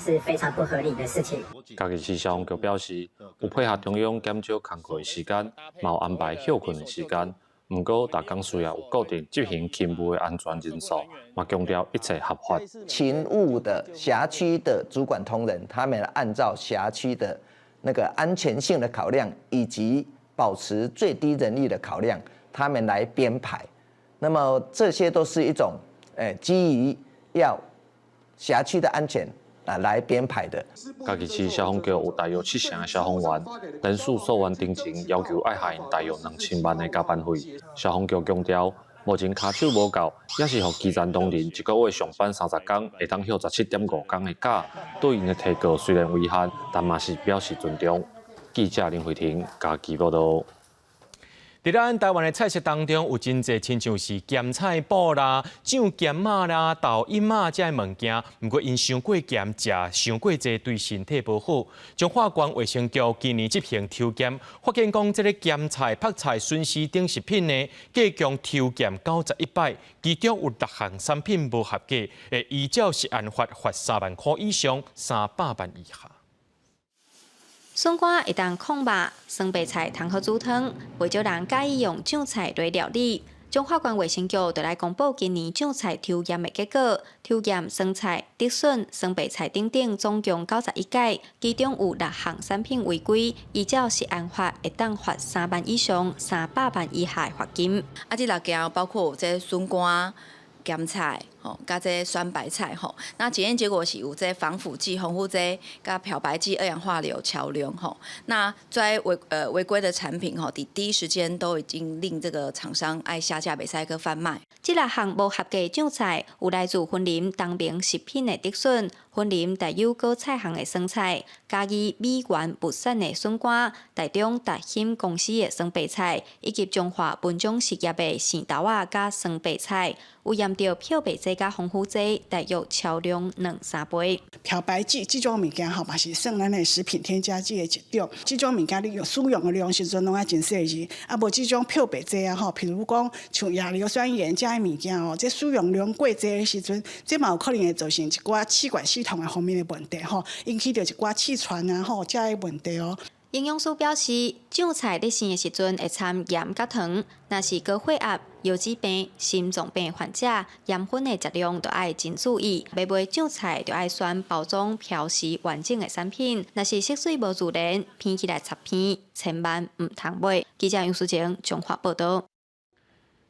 是非常不合理的事情。嘉义市消防局表示，有配合中央减少工课的时间，嘛有安排休困的时间。不过，大工需要有固定执行勤务的安全人数，嘛强调一切合法。勤务的辖区的主管同仁，他们按照辖区的那个安全性的考量，以及保持最低人力的考量，他们来编排。那么这些都是一种，基于要辖区的安全。来编排的。嘉义市消防局有大约7成的消防员，人数数万顶前，要求爱下因大约2000万的加班费。消防局强调，目前卡手无够，也是予基层同仁1个月上班30天，会当休17.5天的假。对因的提告虽然违宪，但嘛是表示尊重。记者林慧婷，嘉义报道。伫咱台湾的菜色当中，有真侪亲像是咸菜脯啦、酱咸肉啦、豆饮啊这物件，不过因伤过咸，食伤过济，对身体无好。中华关卫生局今年执行抽检，发现讲这个咸菜、泡菜、笋丝等食品呢，计共抽检91摆，其中有6项产品无合格，会依照食安法罚3万块以上300万以下。笋干会当控肉，酸白菜通好煮汤，袂少人介意用酱菜来料理。中华关卫生局就来公布今年酱菜抽验的结果，抽验酸菜、竹笋、酸白菜等等，总共91件，其中有6项产品违规，依照食安法会当罚3万以上300万以下的罚金。这6件包括有这笋干、咸菜吼，甲这酸白菜吼。那检验结果是有这防腐剂、防腐剂、甲漂白剂、二氧化硫、桥硫吼。那在违规的产品吼，第一时间都已经令这个厂商爱下架，袂使去贩卖。这6项无合格酱菜有来自分林东明食品的竹笋，分林带有高菜项的酸菜，嘉义美源物产的笋干，台中达兴公司的酸白菜，以及中华分种实业的生豆仔加酸白菜。有验到漂白剂加防腐剂大约超量2-3倍。漂白剂这种物件吼，嘛是算咱的食品添加剂的一种。这种物件你使用的量时阵拢爱真细致，啊无这种漂白剂啊吼，譬如讲像亚硫酸盐这些物件哦，这使用量过济的时阵，这嘛有可能会造成一寡气管系统的方面的问题吼，引起到一寡气喘啊吼这些问题哦。营养师表示，酱菜在生的时阵会掺盐甲糖，若是高血压、腰子病、心脏病患者，盐分的质量就要真注意。要买酱菜就要选包装标示完整的产品，若是色水无自然，片起来插片，千万唔通买。记者杨淑晴综合报道。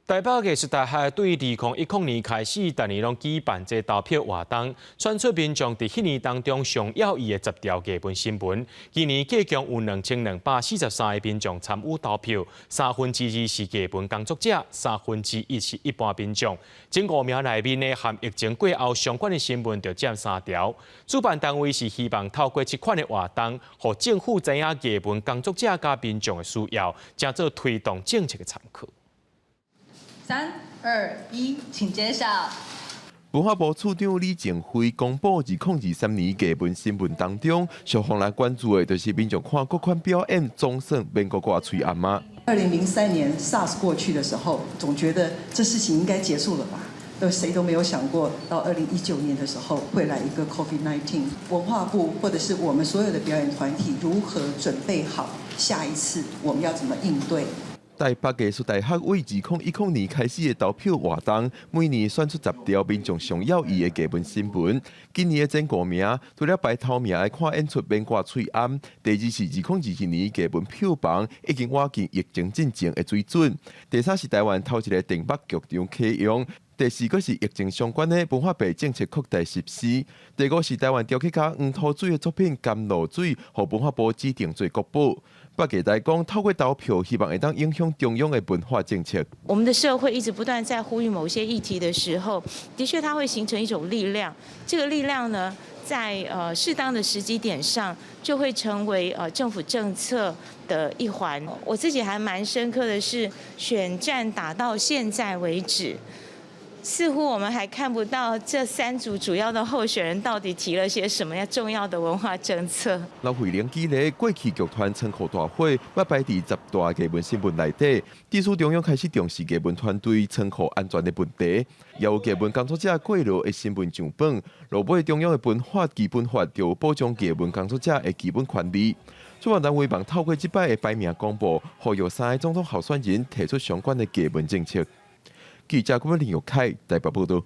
台北艺术大学对2010年开始，逐年拢举办这投票活动，选出民众伫迄年当中上要义的10条基本新闻。今年计共有2243个民众参与投票，2/3是基本工作者，1/3是一般民众。前5名内面呢，和疫情过后相关的新闻就占3条。主办单位是希望透过这款的活动，让政府知影基本工作者甲民众的需要，加做推动政策的参考。3、2、1，请揭晓。文化部处长李正辉公布2023年基本新闻当中，受访来关注的就是民众看各款表演，总算免个挂嘴暗嘛。2003年 SARS 过去的时候，总觉得这事情应该结束了吧？谁都没有想过，到2019年的时候会来一个 COVID-19。文化部或者是我们所有的表演团体如何准备好下一次我们要怎么应对？台北艺术大学为2010年开始的投票活动，每年选出10条民众上要义的基本新闻。今年的前5名，除了排头名的看演出免挂喙暗，第2是2022年基本票房已经瓦进疫情进前的水准。第3是台湾头一个电捌剧场启用。第4个是疫情相关的文化部政策扩大实施。第5是台湾雕刻家黄土水的作品《甘露水》，和文化部指定做国宝。北艺大讲，透过投票，希望会当影响中央的文化政策。我们的社会一直不断在呼吁某些议题的时候，的确它会形成一种力量。这个力量呢，在适当的时机点上，就会成为政府政策的一环。我自己还蛮深刻的是，选战打到现在为止。似乎我们还看不到这3组主要的候选人到底提了些什么样重要的文化政策。老会联记咧，过去剧团仓库大会要摆伫10大基本新闻内底，地处中央开始重视基本团队仓库安全的问题，也有基本工作者过劳的新闻上榜。落尾中央的文化基本法就有保障基本工作者的基本权利。主办单位望透过这摆的排名公布，呼吁3个总统候选人提出相关的基本政策。记者郭林玉凯台北报道。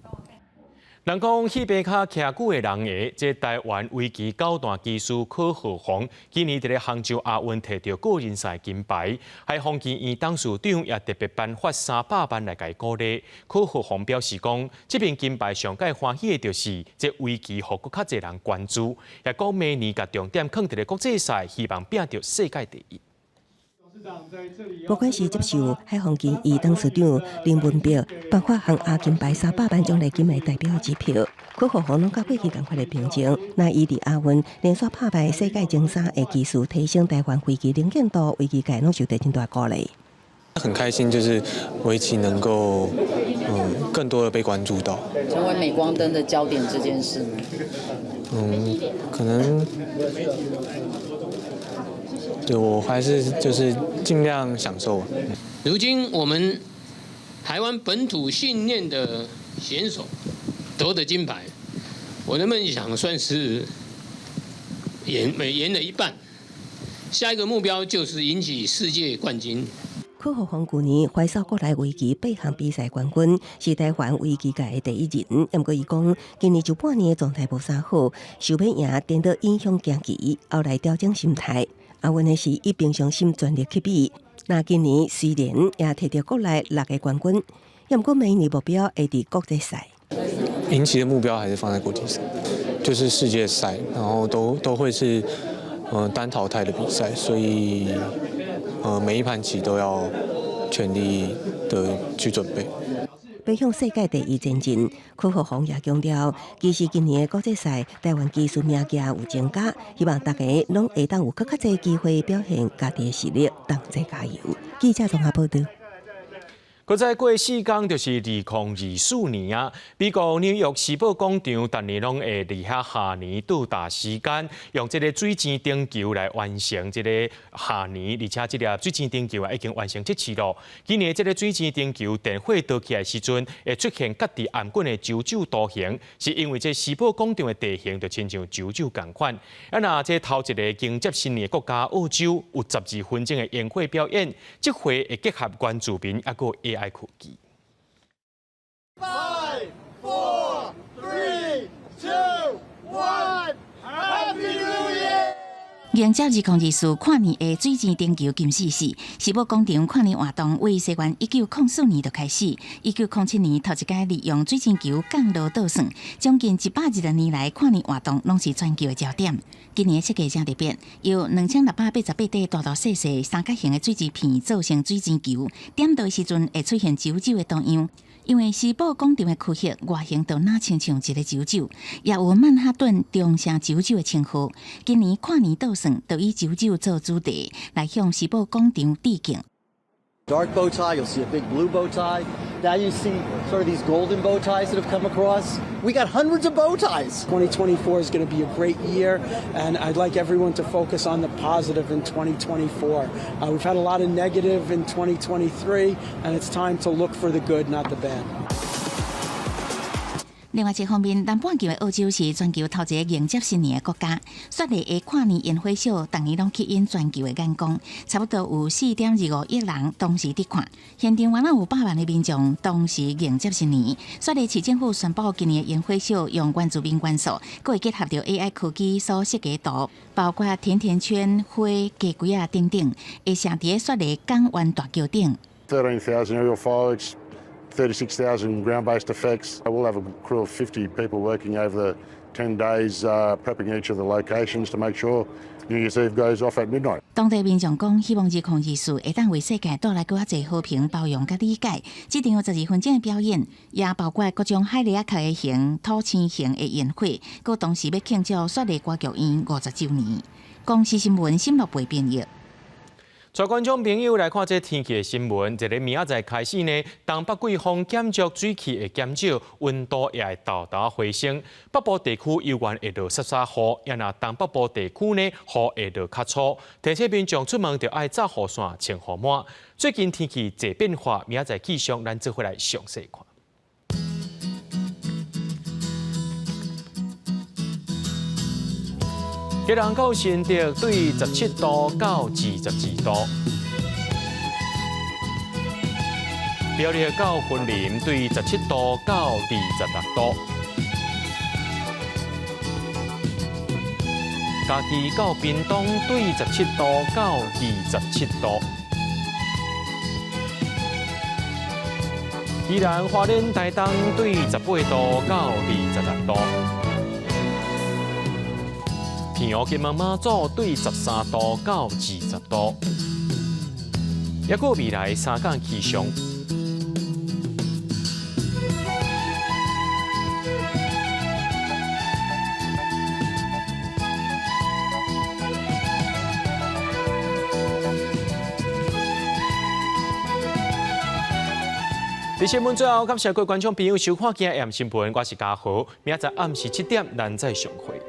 人讲戏边卡徛久的人牙，这台湾围棋9段技术柯浩宏，今年伫咧杭州亚运摕到个人赛金牌，海防健院董事长也特别颁发300万来甲伊鼓励。柯浩宏表示讲，这边金牌上界欢喜的就是这围棋，互搁较侪人关注，也讲明年甲重点放伫咧国际赛，希望拼到世界第一。不管是接受海防健院董事长林文彪颁发杭亚金牌300万奖励金的代表支票，柯浩宏拢甲过去同款的评价，那伊伫亚运连续拍败世界前3的技术，提升台湾围棋能见度，围棋界拢受到真大鼓励。很开心，就是围棋能够更多的被关注到，成为镁光灯的焦点这件事。可能。对，我还是就是尽量享受。如今我们台湾本土训练的选手夺得金牌，我的梦想算是圆了一半。下一个目标就是赢取世界冠军。柯浩宏去年怀守国内围棋8项比赛冠军，是台湾围棋界的第1人。不过伊讲，今年就半年的状态无啥好，想要赢颠倒影响行棋，后来调整心态。亚运的是以平常心全力去比。那今年虽然也摕到国内6个冠军，也毋过明年目标会伫国际赛。赢棋的目标还是放在国际赛，就是世界赛，然后都会是单淘汰的比赛，所以每一盘棋都要全力的去准备。奔向世界第一前进，柯福宏也强调，其实今年的国际赛，台湾技术名价有增加，希望大家拢会当有更加侪机会表现家己的实力，同齐加油。记者综合报道。搁再过4天就是2024年啊！美国纽约时报广场，逐年拢会伫遐下年度大时间，用这个水晶顶球来完成这个下年，而且这粒水晶顶球啊已经完成这次咯。今年这个水晶顶球电火倒起来时阵，会出现各地暗滚的九九图形，是因为这时报广场的地形就亲像九九同款。啊，那这头一个迎接新年的国家澳洲有12分钟的烟火表演，这回会结合原住民啊个 AI 科技。5, 4, 3, 2, 1, Happy New Year！ 迎接2024跨年的水晶顶球金喜事，时报广场跨年活动为西元1904年就开始，1907年头一届利用水晶球降落倒算，将近120年来跨年活动拢是全球的焦点。今年设计真特别，由2688块大大细细三角形的水晶片做成水晶球，点到时阵会出现九九的图样。因为时报广场的区域外形都哪亲像一个九九，也有曼哈顿中城九九的称号。今年跨年倒算，就以九九做主题，来向时報廣場致敬。 Dark bow tie, you'll see a big blue bow tie. Now you see sort of these golden bow ties that have come across. We got hundreds of bow ties. 2024 is going to be a great year, and I'd like everyone to focus on the positive in 2024. We've had a lot of negative in 2023, and it's time to look for the good, not the bad. 另外一方面，南半球的澳洲是全球头一个迎接新年的国家。雪梨的跨年烟火秀，逐年拢吸引全球的眼光，差不多有4.25亿人同时伫看。现场原来有100万的民众同时迎接新年。雪梨市政府宣布，今年的烟火秀用原住民元素，佮会结合着 AI 科技所设计的图，包括甜甜圈、花、鸡龟啊等等，会成伫雪梨港湾大桥顶。13,000 aerial fireworks. 36,000 ground-based effects. We'll have a crew of 50 people working over the 10 days, prepping each of the locations to make sure New Year's Eve goes off at midnight. 当地民众讲，希望2024会当为世界带来更加侪和平、包容甲理解。这场有12分钟的表演，也包括各种海狸壳的形、土青形的烟火，佮同时要庆祝雪梨歌剧院50周年。公视新闻新乐培编译。 带观众朋友来看这天气的新闻。一个明仔载开始呢，东北季风减弱，水汽会减少，温度也会大大回升。北部地区有缘会落沙雨，也那东北部地区呢，雨会落较粗。提醒民众出门就爱扎雨伞、穿雨帽。最近天气侪变化，明仔载气象咱做回来详细看。 吉隆到新竹对17度到22度，苗栗到云林对17度到26度，嘉义到屏东对17度到27度，宜兰花莲台东对18度到26度。 平湖金门马祖对13度到20度，也有未来3天气象。在新闻最后，感谢各位观众朋友收看今日AM新闻，我是嘉豪，明仔载暗时7点咱再相会。